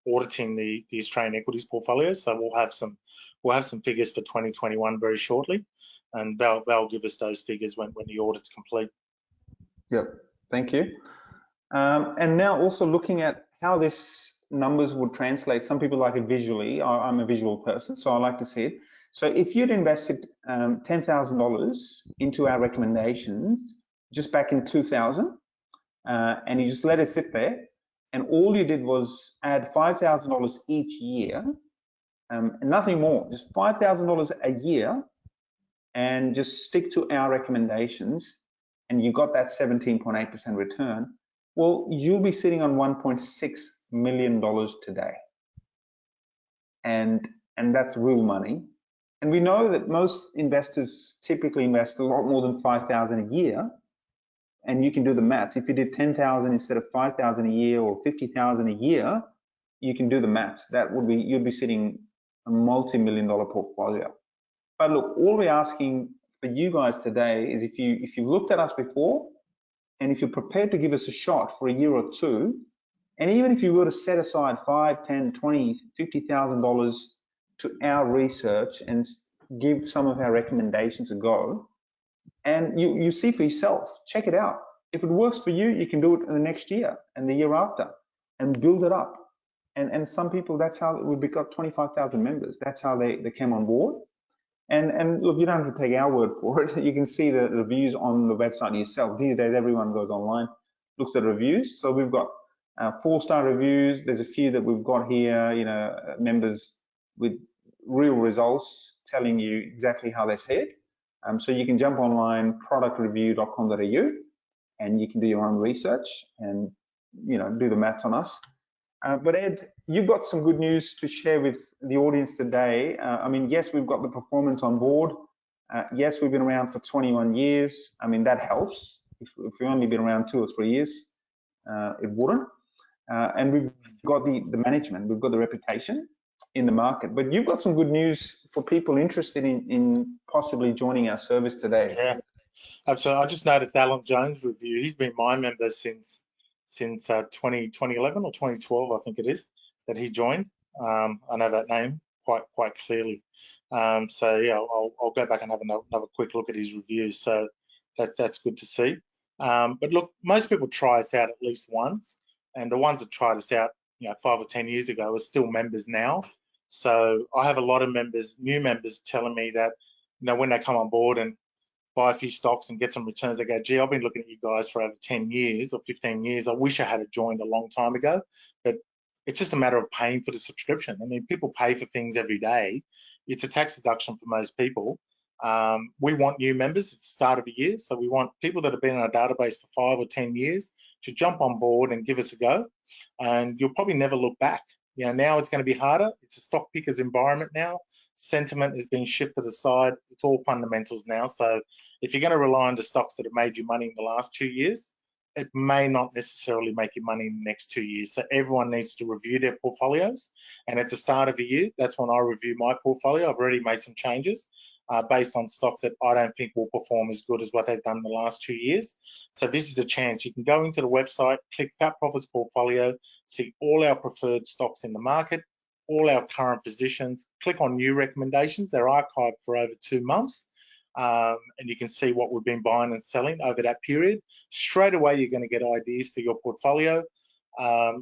auditing the Australian equities portfolio. So we'll have some figures for 2021 very shortly, and they'll give us those figures when the audit's complete. Yep, thank you. And now also looking at how this numbers would translate. Some people like it visually. I'm a visual person, so I like to see it. So if you'd invested $10,000 into our recommendations just back in 2000, and you just let it sit there, and all you did was add $5,000 each year, and nothing more, just $5,000 a year, and just stick to our recommendations, and you got that 17.8% return, well, you'll be sitting on $1.6 million today. and that's real money. And we know that most investors typically invest a lot more than 5,000 a year. And you can do the maths. If you did 10,000 instead of 5,000 a year, or 50,000 a year, you can do the maths. That would be, you'd be sitting a multi-million-dollar portfolio. But look, all we're asking for you guys today is if you've looked at us before, and if you're prepared to give us a shot for a year or two, and even if you were to set aside $5, $10, $20, $50,000 to our research and give some of our recommendations a go, and you see for yourself, check it out. If it works for you, you can do it in the next year and the year after and build it up. And some people, that's how we've got 25,000 members. That's how they came on board. And look, you don't have to take our word for it. You can see the reviews on the website yourself. These days, everyone goes online, looks at reviews. So we've got 4-star reviews. There's a few that we've got here, you know, members with real results telling you exactly how they see it. So you can jump online, productreview.com.au, and you can do your own research and, you know, do the maths on us. But Ed, you've got some good news to share with the audience today. I mean, yes, we've got the performance on board. Yes, we've been around for 21 years. I mean, that helps. If we've only been around 2 or 3 years, it wouldn't. And we've got the management, we've got the reputation in the market. But you've got some good news for people interested in possibly joining our service today. Yeah, absolutely. I just noticed Alan Jones' review. He's been my member since 2011 or 2012, I think it is, that he joined. I know that name quite clearly. So yeah, I'll go back and have another quick look at his reviews. So that's good to see. But look, most people try us out at least once, and the ones that tried us out, you know, 5 or 10 years ago are still members now. So I have a lot of members, new members, telling me that, you know, when they come on board and buy a few stocks and get some returns, they go, gee, I've been looking at you guys for over 10 years or 15 years. I wish I had joined a long time ago. But it's just a matter of paying for the subscription. I mean, people pay for things every day. It's a tax deduction for most people. We want new members at the start of a year. So we want people that have been in our database for 5 or 10 years to jump on board and give us a go. And you'll probably never look back. You know, now it's going to be harder. It's a stock picker's environment now. Sentiment has been shifted aside. It's all fundamentals now. So if you're going to rely on the stocks that have made you money in the last 2 years, it may not necessarily make you money in the next 2 years. So everyone needs to review their portfolios. And at the start of a year, that's when I review my portfolio. I've already made some changes based on stocks that I don't think will perform as good as what they've done in the last 2 years. So this is a chance. You can go into the website, click Fat Profits Portfolio, see all our preferred stocks in the market, all our current positions, click on new recommendations. They're archived for over 2 months. And you can see what we've been buying and selling over that period. Straight away, you're going to get ideas for your portfolio.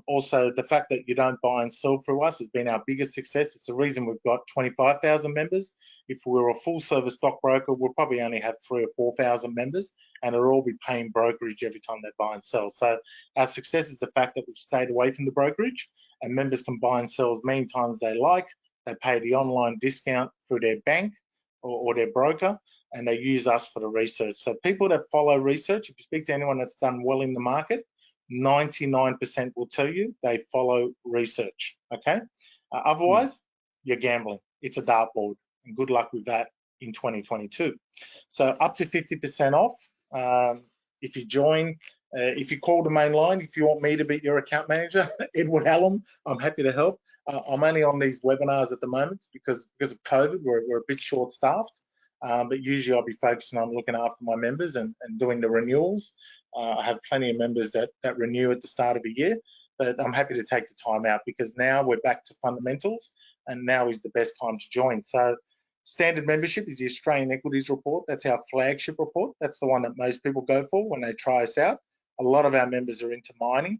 Also, the fact that you don't buy and sell through us has been our biggest success. It's the reason we've got 25,000 members. If we were a full service stockbroker, we'll probably only have 3,000 or 4,000 members, and they'll all be paying brokerage every time they buy and sell. So our success is the fact that we've stayed away from the brokerage, and members can buy and sell as many times as they like. They pay the online discount through their bank or their broker, and they use us for the research. So people that follow research, if you speak to anyone that's done well in the market, 99% will tell you they follow research, okay? Otherwise, you're gambling. It's a dartboard, and good luck with that in 2022. So up to 50% off if you join. If you call the main line, if you want me to be your account manager, Edward Hallam, I'm happy to help. I'm only on these webinars at the moment because of COVID, we're a bit short-staffed. But usually I'll be focusing on looking after my members and doing the renewals. I have plenty of members that renew at the start of a year, but I'm happy to take the time out because now we're back to fundamentals and now is the best time to join. So standard membership is the Australian Equities Report. That's our flagship report. That's the one that most people go for when they try us out. A lot of our members are into mining.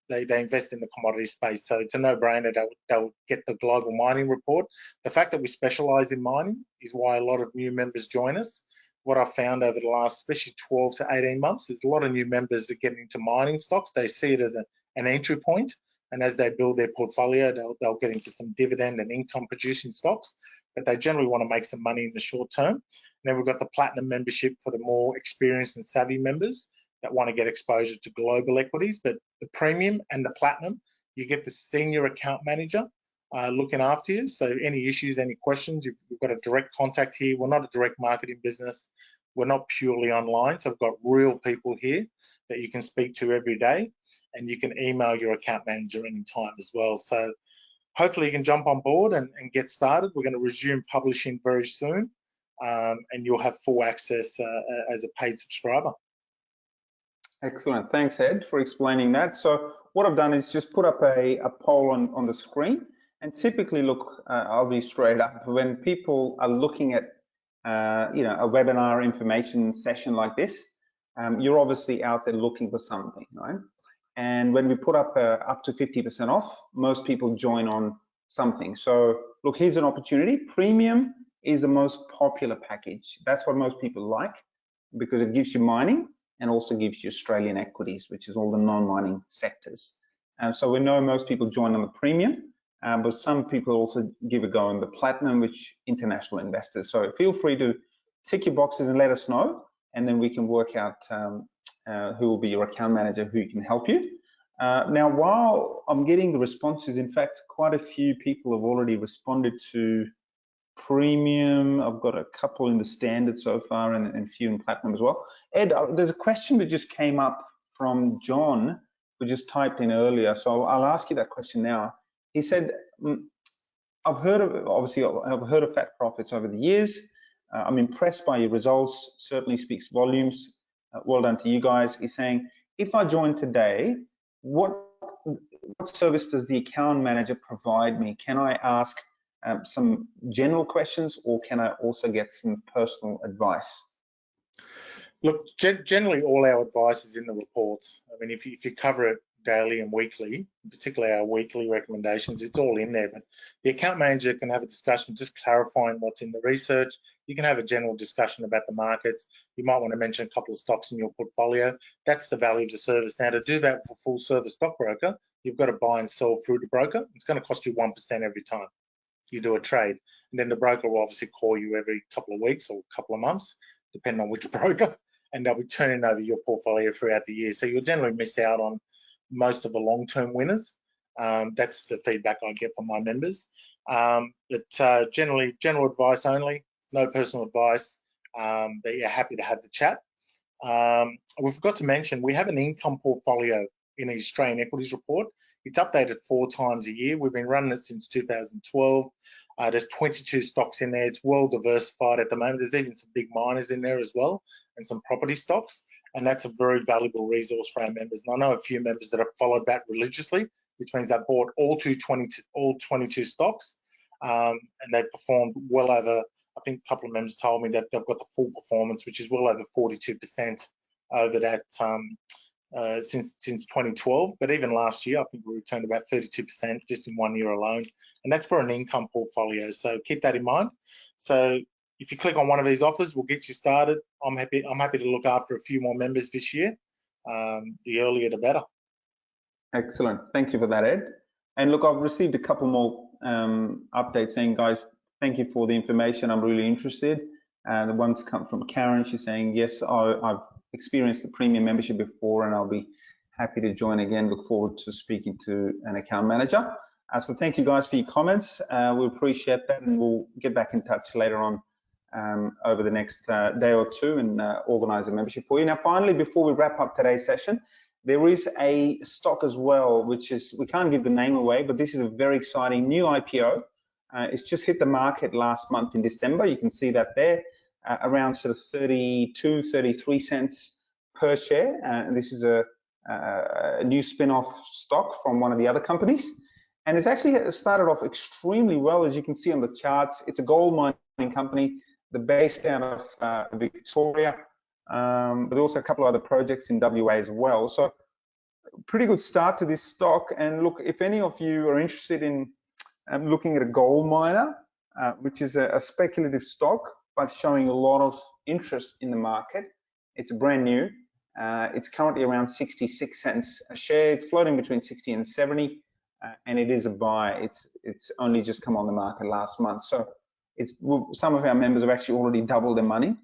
They invest in the commodity space. So it's a no-brainer that they'll get the global mining report. The fact that we specialize in mining is why a lot of new members join us. What I've found over the last, especially 12 to 18 months, is a lot of new members are getting into mining stocks. They see it as an entry point. And as they build their portfolio, they'll get into some dividend and income producing stocks, but they generally want to make some money in the short term. And then we've got the platinum membership for the more experienced and savvy members that want to get exposure to global equities. But the premium and the platinum, you get the senior account manager looking after you. So any issues, any questions, you've got a direct contact here. We're not a direct marketing business. We're not purely online. So we've got real people here that you can speak to every day, and you can email your account manager anytime as well. So hopefully you can jump on board and get started. We're going to resume publishing very soon, and you'll have full access as a paid subscriber. Excellent. Thanks, Ed, for explaining that. So what I've done is just put up a poll on the screen. And typically, look, I'll be straight up. When people are looking at, a webinar information session like this, you're obviously out there looking for something, right? And when we put up to 50% off, most people join on something. So look, here's an opportunity. Premium is the most popular package. That's what most people like, because it gives you mining and also gives you Australian equities, which is all the non-mining sectors. And so we know most people join on the premium, but some people also give a go on the platinum, which international investors. So feel free to tick your boxes and let us know, and then we can work out who will be your account manager, who can help you. Now, while I'm getting the responses, in fact, quite a few people have already responded to premium. I've got a couple in the standard so far, and a few in platinum as well. Ed, there's a question that just came up from John, who just typed in earlier. So I'll ask you that question now. He said, I've heard of fat profits over the years. I'm impressed by your results, certainly speaks volumes. Well done to you guys. He's saying, if I join today, what service does the account manager provide me? Can I ask some general questions, or can I also get some personal advice? Look, generally all our advice is in the reports. I mean, if you cover it daily and weekly, particularly our weekly recommendations, it's all in there. But the account manager can have a discussion just clarifying what's in the research. You can have a general discussion about the markets. You might want to mention a couple of stocks in your portfolio. That's the value of the service. Now, to do that for full service stockbroker, you've got to buy and sell through the broker. It's going to cost you 1% every time you do a trade. And then the broker will obviously call you every couple of weeks or a couple of months, depending on which broker, and they'll be turning over your portfolio throughout the year. So you'll generally miss out on most of the long-term winners. That's the feedback I get from my members. But generally, general advice only, no personal advice, but you're happy to have the chat. We forgot to mention, we have an income portfolio in the Australian Equities Report. It's updated 4 times a year. We've been running it since 2012. There's 22 stocks in there. It's well diversified at the moment. There's even some big miners in there as well, and some property stocks. And that's a very valuable resource for our members. And I know a few members that have followed that religiously, which means they bought all 22 stocks, and they performed well over, I think a couple of members told me that they've got the full performance, which is well over 42% over that since 2012. But even last year, I think we returned about 32% just in 1 year alone. And that's for an income portfolio. So keep that in mind. So if you click on one of these offers, we'll get you started. I'm happy to look after a few more members this year. The earlier, the better. Excellent. Thank you for that, Ed. And look, I've received a couple more updates saying, guys, thank you for the information. I'm really interested. The ones come from Karen. She's saying, yes, I've experienced the premium membership before, and I'll be happy to join again. Look forward to speaking to an account manager. So thank you guys for your comments. We appreciate that, and we'll get back in touch later on over the next day or two and organize a membership for you. Now, finally, before we wrap up today's session, there is a stock as well, which is, we can't give the name away, but this is a very exciting new IPO. It's just hit the market last month in December. You can see that there, around sort of 32, 33 cents per share. And this is a new spin-off stock from one of the other companies. And it's actually started off extremely well, as you can see on the charts. It's a gold mining company. They're based out of Victoria, but there's also a couple of other projects in WA as well. So pretty good start to this stock. And look, if any of you are interested in looking at a gold miner, which is a speculative stock, but showing a lot of interest in the market, it's brand new. It's currently around 66 cents a share. It's floating between 60 and 70, and it is a buy. It's only just come on the market last month. So some of our members have actually already doubled their money.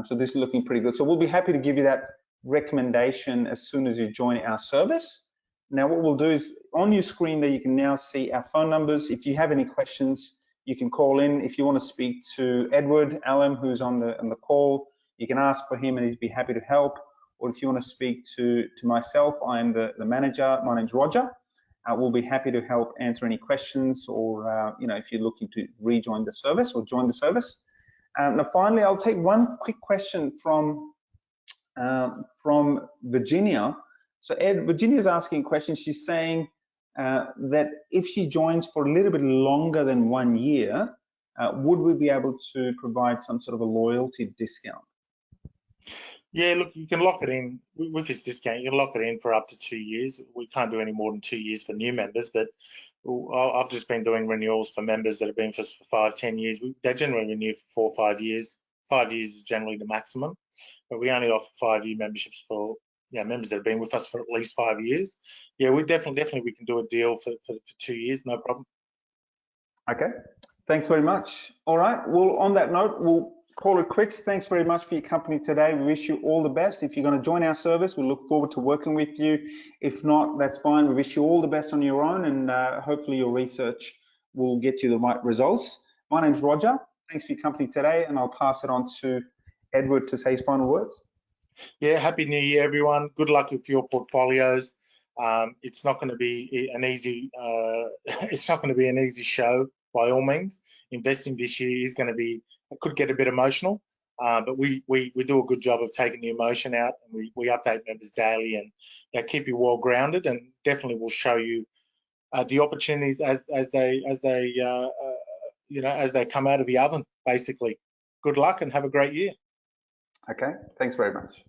So this is looking pretty good. So we'll be happy to give you that recommendation as soon as you join our service. Now what we'll do is on your screen there you can now see our phone numbers. If you have any questions, you can call in. If you want to speak to Edward Allen, who's on the call, you can ask for him and he'd be happy to help. Or if you want to speak to myself, I'm the manager. My name's Roger. We'll be happy to help answer any questions, or you know, if you're looking to rejoin the service or join the service. Now, finally, I'll take one quick question from Virginia. So, Ed, Virginia's asking a question. She's saying that if she joins for a little bit longer than 1 year, would we be able to provide some sort of a loyalty discount? Yeah, look, you can lock it in with this discount. You can lock it in for up to 2 years. We can't do any more than 2 years for new members, but I've just been doing renewals for members that have been for 5, 10 years. They generally renew for 4 or 5 years. 5 years is generally the maximum, but we only offer 5-year memberships for members that have been with us for at least 5 years. Yeah, we definitely we can do a deal for 2 years, no problem. Okay, thanks very much. All right, well, on that note, we'll call it quits. Thanks very much for your company today. We wish you all the best. If you're going to join our service, we look forward to working with you. If not, that's fine. We wish you all the best on your own, and hopefully your research will get you the right results. My name's Roger. Thanks for your company today, and I'll pass it on to Edward to say his final words. Yeah, happy New Year, everyone. Good luck with your portfolios. It's not going to be an easy. It's not going to be an easy show by all means. Investing this year is going to be. It could get a bit emotional, but we do a good job of taking the emotion out, and we update members daily and keep you well grounded, and definitely will show you the opportunities as they as they come out of the oven. Basically, good luck and have a great year. Okay, thanks very much.